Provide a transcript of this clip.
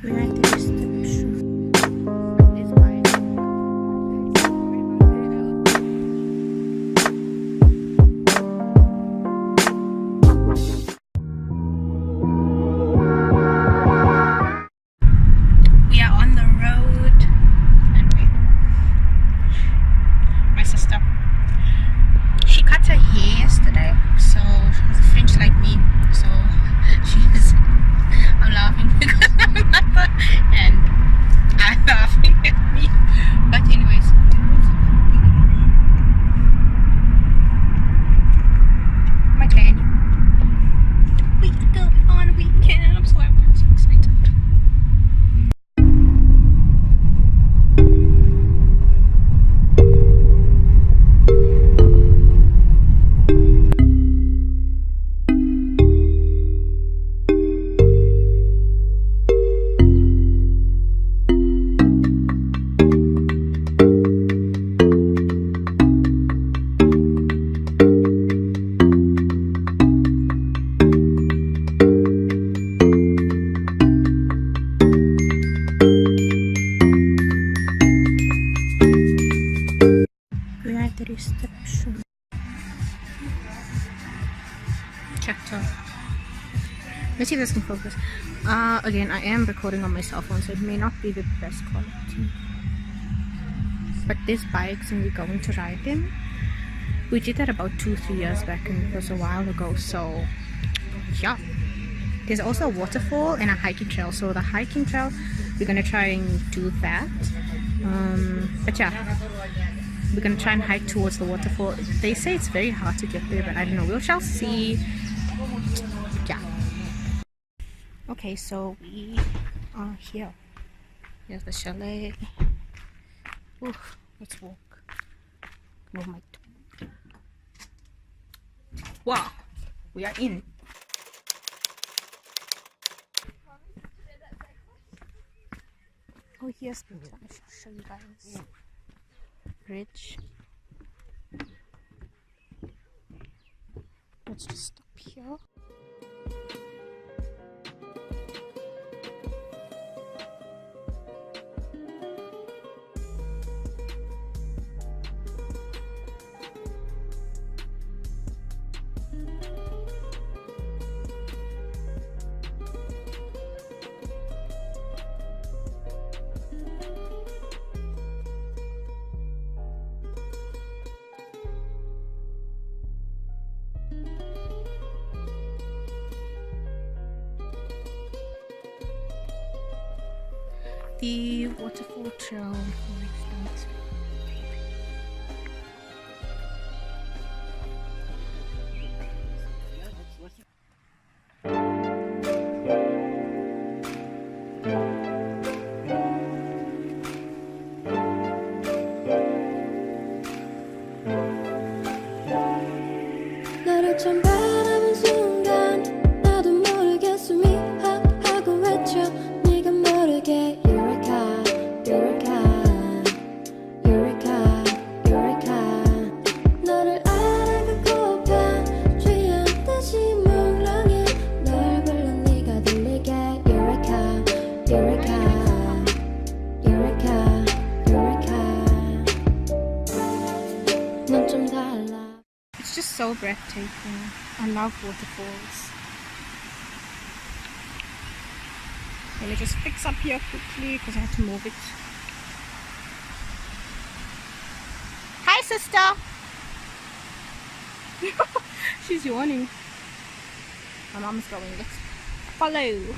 We're at the reception. We are on the road, and my sister, she cut her hair yesterday, so she's French like me, so she's, I'm laughing because I'm mother and I'm laughing at me, but anyways, my granny, we still on a weekend. I'm so excited. We're at the reception. Checked out. Let's see if this can focus. Again, I am recording on my cell phone, so it may not be the best quality. But there's bikes and we're going to ride them. We did that about 2-3 years back and it was a while ago, so yeah. There's also a waterfall and a hiking trail. So the hiking trail, we're gonna try and do that. But yeah, we're gonna try and hike towards the waterfall. They say it's very hard to get there, but I don't know, we shall see. Yeah. Okay, so we are here. Here's the chalet. Oof, let's walk. Oh my. Wow, we are in. Oh yes, I should show you guys. Bridge. Let's just stop here. The waterfall trail next. 너를 처음 바라본 순간 나도 모르게 숨이 하고 외쳐 네가 모르게 Eureka, Eureka, Eureka, Eureka 너를 알아가고파 취한듯이 몽롱해 널 불러 네가 들리게 Eureka, Eureka, Eureka, Eureka 넌 좀 달라. It's just so breathtaking. I love waterfalls. Let me just fix up here quickly because I have to move it. Hi, sister! She's yawning. My mom's going. Let's follow.